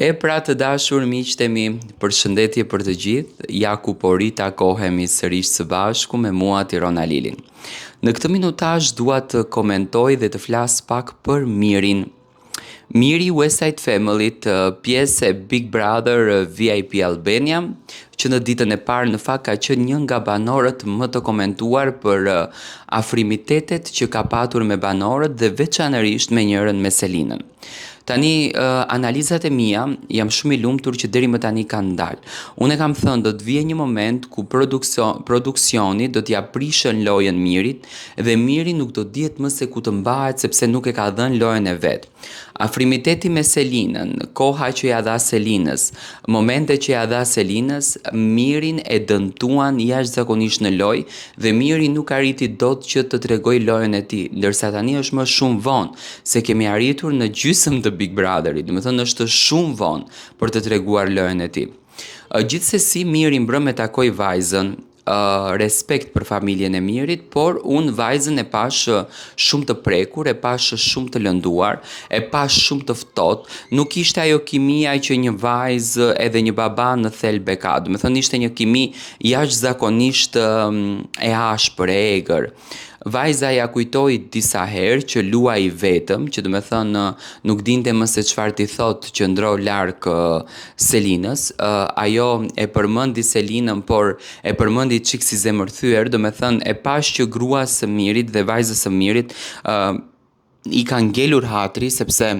E pra të dashur miqtë mi, përshëndetje për të gjithë, ja ku po ritakohemi sërish së bashku me mua Tirona Lilin. Në këtë minutazh dua të komentoj dhe të flas pak për Mirin. Miri West Side Family, pjesë e Big Brother VIP Albania, që në ditën e parë në fakt ka qenë një nga banorët më të komentuar për afrimitetet që ka patur me banorët dhe veçanërisht me njërin me Selinën. Tani, analizat e mia, jam shumë i lumtur që deri më tani kanë dalë. Unë kam thënë do të vijë një moment ku produksioni do t'ja prishën lojën Mirit dhe Miri nuk do dihet më se ku të mbahet sepse nuk e ka dhënë lojën e vet. Afrimiteti me Selinën, koha që ja dha Selinës, momentet që ja dha Selinës, Mirin e dëmtuan jashtëzakonisht në lojë dhe Miri nuk arriti dot që të tregojë lojën e tij, ndërsa tani është më shumë vonë se kemi arritur në gjysmë të Big Brotherit, do të thënë është shumë vonë për të treguar lojën e tij. Gjithsesi Miri mbrëm e takoi vajzën, respekt për familjen e Mirit, por unë vajzën e pash shumë të prekur, e pash shumë të lënduar, e pash shumë të ftohtë, nuk ishte ajo kimia që një vajzë edhe një baba në thelbe ka, do të thënë ishte një kimi jashtëzakonisht e ashpër, e egër. Vajza ja kujtoi disa herë që luaj vetëm, që do të thënë nuk dinte më se çfarë t'i thotë që ndro larg Selinës. Ajo e përmendi Selinën, por e përmendi çik si zemërthyer, do të thënë e pash që grua së Mirit dhe vajzës së Mirit i kanë ngelur hatri sepse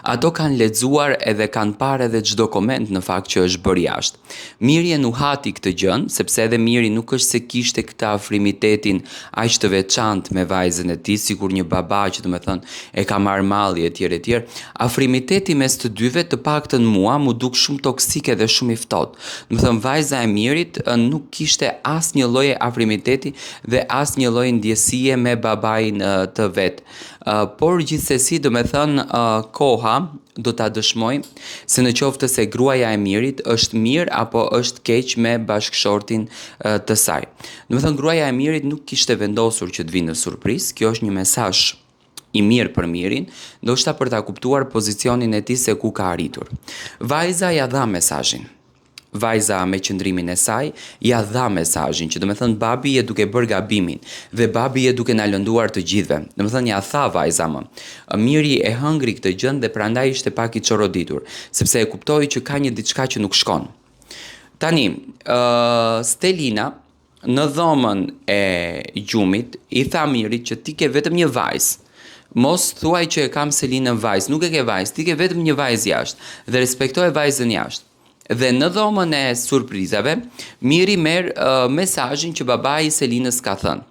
ato kanë lexuar edhe kanë parë edhe çdo koment në fakt që është bërë jashtë. Miri e nuhati këtë gjën, sepse edhe Miri nuk është se kishte këtë afrimitetin aq të veçantë me vajzën e tij, sikur një baba që do të thënë e ka marrë malli etj etj. Afrimiteti mes të dyve të paktën mua mu duk shumë toksike dhe shumë i ftohtë. Do të thënë vajza e Mirit nuk kishte asnjë lloj afrimiteti dhe asnjë lloj ndjesie me babain të vet. Por gjithsesi do të thënë koha do ta dëshmoj se në qoftë se gruaja e Mirit është mirë apo është keq me bashkëshortin të saj. Do të thënë gruaja e Mirit nuk kishte vendosur që të vinë në surprizë, kjo është një mesazh i mirë për Mirin, ndoshta për ta kuptuar pozicionin e tij se ku ka arritur. Vajza ja dha mesazhin. Vajza me qëndrimin e saj ja dha mesazhin që do të thënë babi je duke bërë gabimin dhe babi je duke na lënduar të gjithëve. Do të thënë ja tha vajza më. Miri e hëngri këtë gjë dhe prandaj ishte pak i çorroditur, sepse e kuptoi që ka një diçka që nuk shkon. Tani, Stelina në dhomën e gjumit i tha Mirit që ti ke vetëm një vajzë. Mos thuaj që e kam Selinën vajzë, nuk e ke vajzë, ti ke vetëm një vajzë jashtë dhe respektoje vajzën jashtë. Dhe në dhomën e surprizave, Miri merr mesazhin që babai i Selinës ka thënë.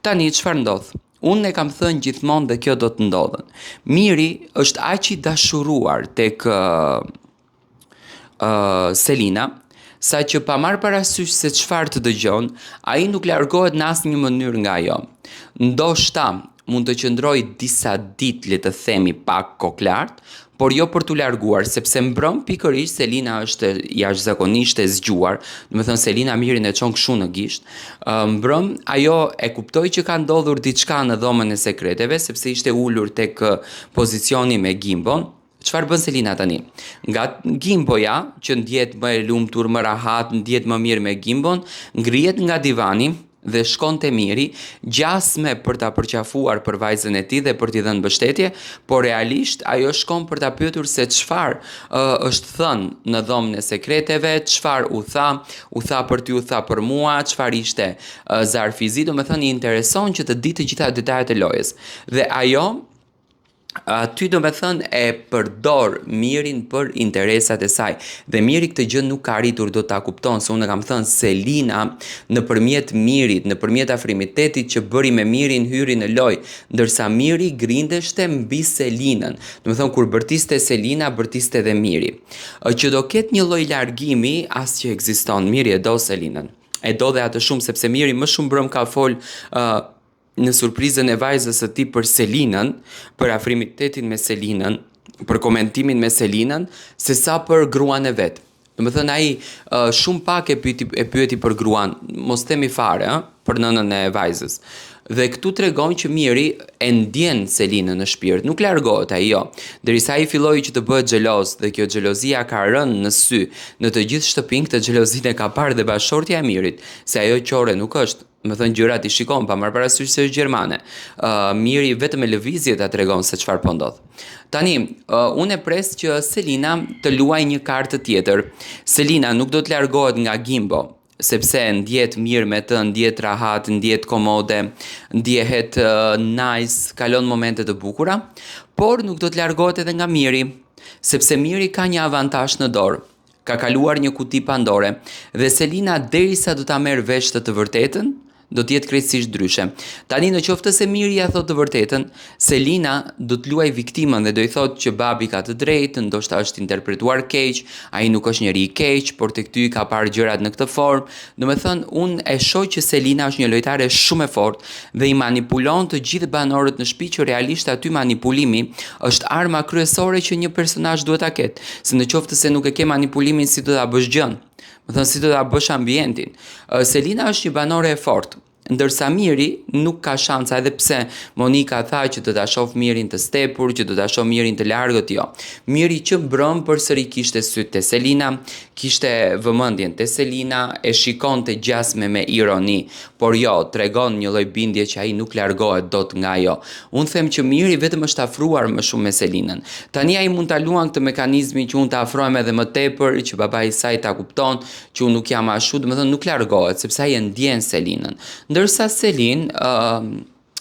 Tani çfarë ndodh? Unë e kam thënë gjithmonë dhe kjo do të ndodhë. Miri është aq i dashuruar tek Selina, sa që pa marrë parasysh se çfarë të dëgjon, ai nuk largohet në asnjë mënyrë nga ajo. Ndoshta mund të qëndroj disa ditë, le të themi pak koklart, por jo për t'u larguar, sepse mbrëm pikërisht Selina është jashtëzakonisht e zgjuar, do të thënë Selina Mirin e çon kështu në gisht. Mbrëm ajo e kuptoi që ka ndodhur diçka në dhomën e sekreteve, sepse ishte ulur tek pozicioni me Gimbon. Çfarë bën Selina tani? Nga Gimboja, që ndjet më e lumtur, më rahat, ndjet më mirë me Gimbon, ngrihet nga divani dhe shkon te Miri, gjasme për ta përqafuar për vajzën e tij dhe për t'i dhënë mbështetje, por realisht ajo shkon për ta pyetur se çfarë është thënë në dhomën e sekreteve, çfarë u tha për ty, u tha për mua, çfarë ishte zarfizi, do të thënë i intereson që të di të gjitha detajet e lojës. Dhe ajo aty do me thënë e përdor Mirin për interesat e saj dhe Miri këtë gjë nuk ka arritur do ta kupton, se unë kam thënë Selina nëpërmjet Mirit, nëpërmjet afrimitetit që bëri me Mirin hyri në lojë, ndërsa Miri grindeshte mbi Selinën. Do të thënë kur bërtiste Selina, bërtiste edhe Miri. Që do ketë një lloj largimi as që ekziston. Miri e do Selinën. E do dhe atë shumë sepse Miri më shumë brëm ka fol në surprizën e vajzës së tij për Selinën, për afrimitetin me Selinën, për komentimin me Selinën, se sa për gruan e vet. Do të thënë ai shumë pak e pyeti për gruan, mos themi fare, për nënën e vajzës. Dhe këtu tregon që Miri e ndjen Selinën në shpirt, nuk largohet ai jo. Derisa ai filloi që të bëhet xheloz dhe kjo xhelozia ka rënë në sy në të gjithë shtëpinë, këtë xhelozinë e ka parë dhe bashortja e Mirit, se ajo qore nuk është, më thënë gjërat i shikon pa marrë parasysh se është gjermane. Miri vetëm me lëvizje ta tregon se çfarë po ndodh. Tani, unë e pres që Selina të luaj një kartë tjetër. Selina nuk do të largohet nga Gimbo, sepse ndjet mirë me të, ndjet rahat, ndjet komode, ndjehet nice, kalon momente të bukura, por nuk do të largohet edhe nga Miri, sepse Miri ka një avantazh në dorë. Ka kaluar një kuti Pandore dhe Selina derisa do ta merr vesh të vërtetën, do të jetë krejtësisht ndryshe. Tani në qoftë se Miri ja thot të vërtetën, Selina do të luaj viktimën dhe do i thotë që babi ka të drejtë, ndoshta është interpretuar keq, ai nuk është njeri i keq, por tek ty ka parë gjërat në këtë formë. Domethënë, unë e shoh që Selina është një lojtare shumë e fortë dhe i manipulon të gjithë banorët në shtëpi, që realisht aty manipulimi është arma kryesore që një personazh duhet ta ketë. Se në qoftë se nuk e ke manipulimin, si do ta bësh gjën? Më thënë, si do ta bësh ambientin. Selina është një banore e fortë, ndërsa Miri nuk ka shansa, edhe pse Monika tha që do ta shoh Mirin të stepur, që do ta shoh Mirin të largët, jo. Miri që mbrëm përsëri kishte sytë te Selina, kishte vëmendjen te Selina, e shikonte gjasme me ironi, por jo, tregon një lloj bindje që ai nuk largohet dot nga ajo. Unë them që Miri vetëm është afruar më shumë me Selinën. Tani ai mund ta luan këtë mekanizmin që unë ta afrohem edhe më tepër, që babai i saj ta kupton, që unë nuk jam ashtu, domethënë nuk largohet, sepse ai e ndjen Selinën. Ndërsa Selin,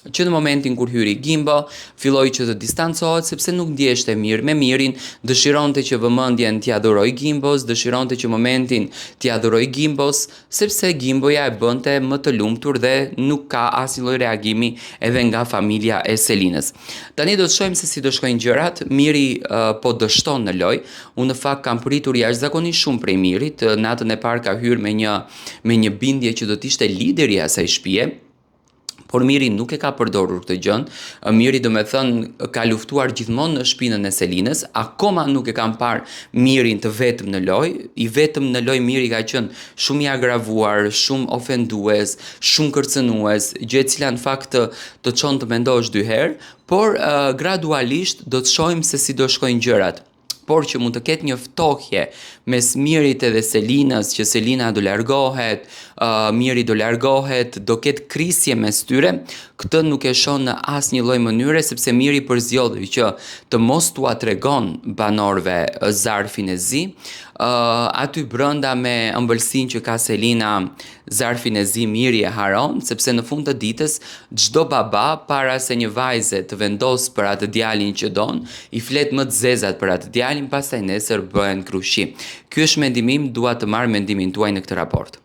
që në momentin kur hyri Gimbo, filloi që të distancohet sepse nuk ndjeshte mirë me Mirin, dëshironte që vëmendjen t'i adhuroj Gimbos, dëshironte që momentin t'i adhuroj Gimbos, sepse Gimboja e bënte më të lumtur dhe nuk ka asnjë lloj reagimi edhe nga familja e Selinës. Tani do të shohim se si do shkojnë gjërat. Miri po dështon në lojë. Unë në fakt kam pritur jashtëzakonisht shumë prej Mirit. Natën e parë ka hyrë me një bindje që do të ishte lideri i asaj shtëpie. Por Miri nuk e ka përdorur këtë gjën. Miri do me thënë ka luftuar gjithmonë në shpinën e Selinës, akoma nuk e kam parë Mirin të vetëm në lojë. I vetëm në lojë Miri ka qenë shumë i agravuar, shumë ofendues, shumë kërcënues, gjë e cila në fakt të çon të mendosh dy herë, por gradualisht do të shohim se si do shkojnë gjërat. Por që mund të ketë një ftohje mes Mirit edhe Selinës, që Selina do largohet, Miri do largohet, do ketë krisje mes tyre, këtë nuk e shoh në asnjë lloj mënyre, sepse Miri përzjodhi që të mos t'ua tregon banorëve zarfin e zi, aty brenda me ëmbëlsinë që ka Selina, zarfin e zi Miri e haron, sepse në fund të ditës çdo baba para se një vajze të vendos për atë djalin që don, i flet më të zezat për atë djalin, pastaj nesër bëhen krushi. Ky është mendimi im, dua të marr mendimin tuaj në këtë raport.